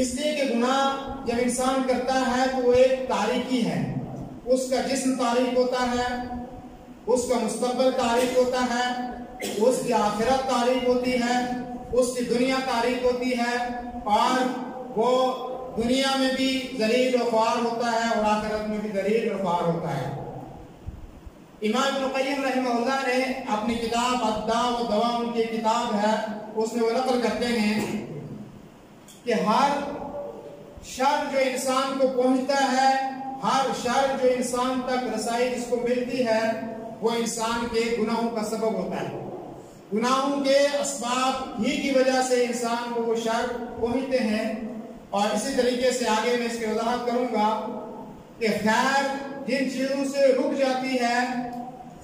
اس لیے کہ گناہ جب انسان کرتا ہے تو وہ ایک تاریکی ہے، اس کا جسم تاریک ہوتا ہے، اس کا مستقبل تاریک ہوتا ہے، اس کی آخرت تاریک ہوتی ہے، اس کی دنیا تاریک ہوتی ہے، اور وہ دنیا میں بھی ذلیل و خوار ہوتا ہے اور آخرت میں بھی ذلیل و خوار ہوتا ہے۔ امام ابن قیم رحمہ اللہ نے اپنی کتاب الداء والدواء، ان کی کتاب ہے، اس میں وہ نقل کرتے ہیں کہ ہر شر جو انسان کو پہنچتا ہے، ہر شر جو انسان تک رسائی جس کو ملتی ہے، وہ انسان کے گناہوں کا سبب ہوتا ہے۔ گناہوں کے اسباب ہی کی وجہ سے انسان کو وہ شر پہنچتے ہیں۔ اور اسی طریقے سے آگے میں اس کی وضاحت کروں گا کہ خیر جن چیزوں سے رک جاتی ہے،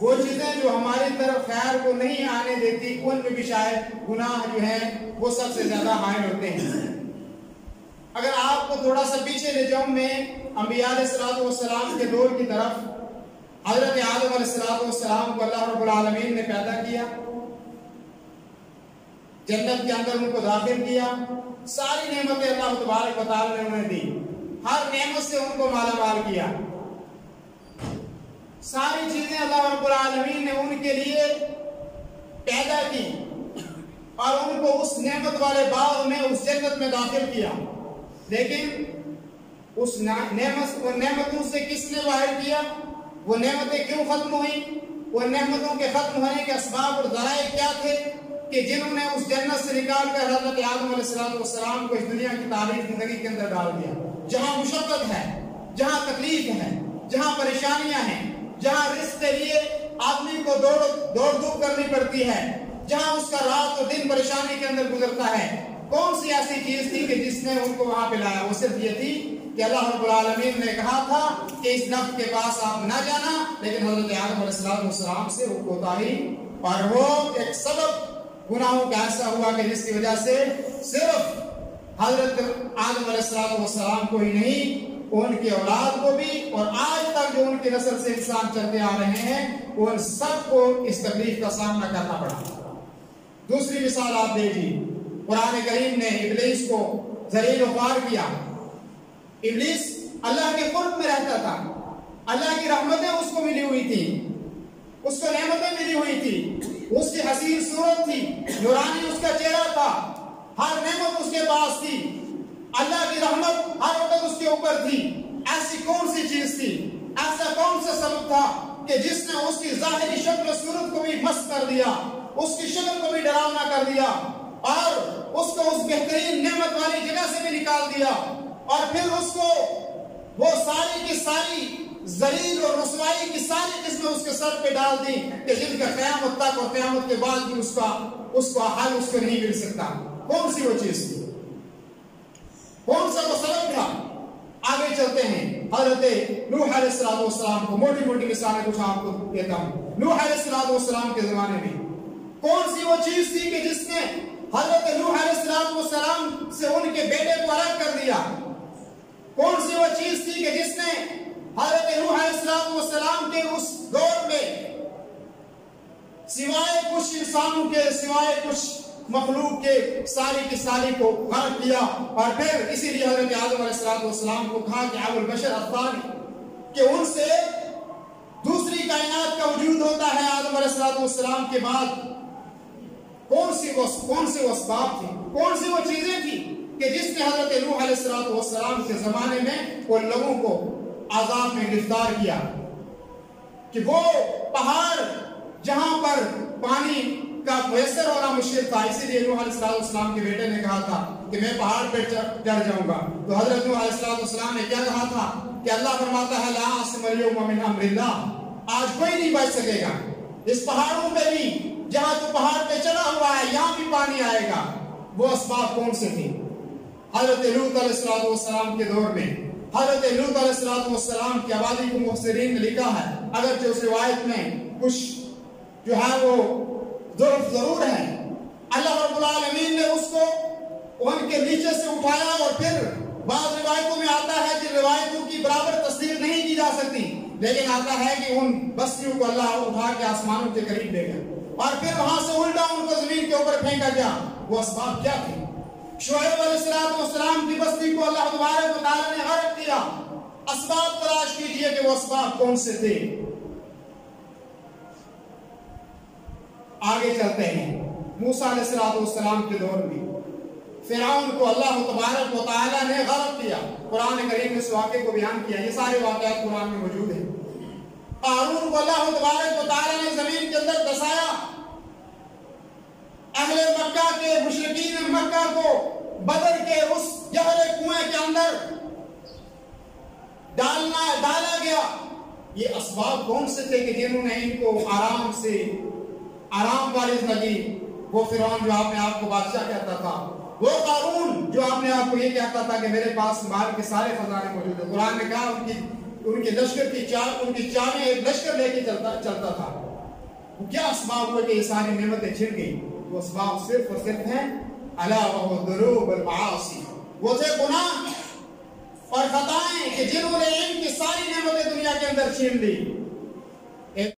وہ چیزیں جو ہماری طرف خیر کو نہیں آنے دیتی، ان میں بھی شاید گناہ جو ہیں وہ سب سے زیادہ حائل ہوتے ہیں۔ اگر آپ کو تھوڑا سا پیچھے لے جاؤں میں انبیاء علیہ السلام کے دور کی طرف، حضرت آدم علیہ السلام کو اللہ رب العالمین نے پیدا کیا، جنت کے اندر ان کو داخل کیا، ساری نعمتیں اللہ تبارک و تعالی نے انہیں دی، ہر نعمت سے ان کو مالا مال کیا، ساری چیزیں اللہ رب العالمین نے ان کے لیے پیدا کی اور ان کو اس نعمت والے باغ میں، اس جنت میں داخل کیا۔ لیکن اس نعمتوں سے کس نے باہر کیا؟ وہ نعمتیں کیوں ختم ہوئی؟ وہ نعمتوں کے ختم ہونے کے اسباب اور ذرائع کیا تھے کہ جنہوں نے اس جنت سے نکال کر حضرت آدم علیہ السلام کو اس دنیا کی تعریف زندگی کے اندر ڈال دیا، جہاں مشقت ہے، جہاں تکلیف ہے، جہاں پریشانیاں ہیں، جہاں رزق کے لیے آدمی کو دوڑ دھوپ کرنی پڑتی ہے، جہاں اس کا رات اور دن پریشانی کے اندر گزرتا ہے۔ کون سی ایسی چیز تھی کہ جس نے ان کو وہاں پہ لایا؟ وہ صرف یہ تھی کہ اللہ رب العالمین نے کہا تھا کہ اس نفس کے پاس آپ نہ جانا، لیکن حضرت آدم علیہ السلام سے وہ کوتاہی، اور وہ ایک سبب گناہوں کا ایسا ہوا کہ جس کی وجہ سے صرف حضرت آدم علیہ السلام کو ہی نہیں، ان کی اولاد کو بھی، اور آج تک جو ان کی نسل سے انسان چلتے آ رہے ہیں، ان سب کو اس تکلیف کا سامنا کرنا پڑا۔ دوسری مثال آپ دیکھیے، قرآن کریم نے ابلیس کو ذلیل و خوار کیا۔ ابلیس اللہ کے قرب میں رہتا تھا، اللہ کی رحمتیں اس کو ملی ہوئی تھی، اس کو نعمتیں ملی ہوئی تھی، اس کی حسین صورت تھی، نورانی اس کا چہرہ تھا، ہر نعمت اس کے پاس تھی، اللہ کی رحمت ہر وقت اس کے اوپر تھی۔ ایسی کون سی چیز تھی، ایسا کون سا سبب تھا کہ جس نے اس کی ظاہری شکل و صورت کو بھی مست کر دیا، اس کی شکل کو بھی ڈراؤنا کر دیا، اور اس کو اس بہترین نعمت والی جگہ سے بھی نکال دیا، اور پھر اس کو وہ ساری کی ساری ذلیل اور رسوائی کی ساری قسمیں اس کے سر پہ ڈال دی کہ جن کا قیامت تک اور قیامت کے بعد بھی اس کا حل اس کو نہیں مل سکتا۔ کون سی وہ چیز تھی؟ کون سا وہ سبب تھا؟ آگے چلتے ہیں، حضرت نوح علیہ السلام کو موٹی موٹی مثالیں کچھ آپ کو دیتا ہوں۔ نوح علیہ السلام کے زمانے میں کون سی وہ چیز تھی کہ جس نے حضرت نوح علیہ السلام سے ان کے بیٹے کو الگ کر دیا؟ کون سی وہ چیز تھی کہ جس نے حضرت نوح علیہ السلام کے اس دور میں سوائے کچھ انسانوں کے، سوائے کچھ مخلوق کے ساری کی ساری کو غرق کیا؟ اور پھر اسی لیے حضرت آدم علیہ السلام کو کہا کہ ابو البشر الثانی، کہ ان سے دوسری کائنات کا وجود ہوتا ہے آدم علیہ السلام کے بعد۔ کون سی وہ اسباب تھی، کون سی وہ چیزیں تھی کہ جس نے حضرت نوح علیہ السلام کے زمانے میں ان لوگوں کو عذاب میں گرفتار کیا؟ کہ وہ پہاڑ جہاں پر پانی کا میسر ہونا مشکل تھا، اسی لیے نوح علیہ السلام کے بیٹے نے کہا تھا کہ میں پہاڑ پہ چڑھ جاؤں گا، تو حضرت نوح علیہ السلام نے کیا کہا تھا کہ اللہ فرماتا ہے لا عاصم اليوم من امر اللہ، آج کوئی نہیں بچ سکے گا، اس پہاڑوں پہ بھی جہاں تو پہاڑ پہ چڑھا ہوا ہے یہاں بھی پانی آئے گا۔ وہ اسباب کون سے تھے؟ حضرت لوط علیہ السلام کے دور میں حضرت لوط علیہ السلام کی آبادی کو مفسرین نے لکھا ہے، اگرچہ اس روایت میں کچھ جو ہے وہ ضرور ہے، اللہ رب العالمین نے اس کو ان کے نیچے سے اٹھایا، اور پھر بعض روایتوں میں آتا ہے کہ روایتوں کی برابر تصدیق نہیں کی جا سکتی، لیکن آتا ہے کہ ان بستیوں کو اللہ اٹھا کے آسمانوں کے قریب لے گیا، اور پھر وہاں سے الٹا ان کو زمین کے اوپر پھینکا گیا۔ وہ اسباب کیا تھے؟ شعیب علیہ السلام کی بستی کو اللہ تبارک و تعالیٰ نے غرق کیا. اسباب تلاش کیجئے کہ وہ اسباب کون سے تھے. آگے چلتے ہیں. موسیٰ علیہ السلام کے دور میں فرعون کو اللہ تبارک و تعالیٰ نے غرق کیا. قرآن کریم نے اس واقعے کو بیان کیا. یہ سارے واقعات قرآن میں موجود ہیں. قارون کو اللہ تبارک و تعالیٰ نے زمین کے اندر دسایا. اہل مکہ کے مشرکین مکہ کو بدر کے اس گہرے کنویں کے اندر ڈالا گیا. یہ اسباب کون سے تھے کہ جنہوں نے ان کو آرام والی زندگی، وہ فرعون جو آپ نے آپ کو بادشاہ کہتا تھا، وہ قارون جو آپ نے آپ کو یہ کہتا تھا کہ میرے پاس مال کے سارے خزانے موجود ہیں. قرآن نے کہا ان کے لشکر کی چابی ایک لشکر لے کے چلتا تھا. وہ کیا اسباب ہوئے کہ یہ ساری نعمتیں چھن گئی؟ وہ اسباب صرف اور صرف ہیں الا وهو الذنوب والمعاصی. وہ تھے گناہ اور خطائیں کہ جنہوں نے ان کی ساری نعمتیں دنیا کے اندر چھین لی.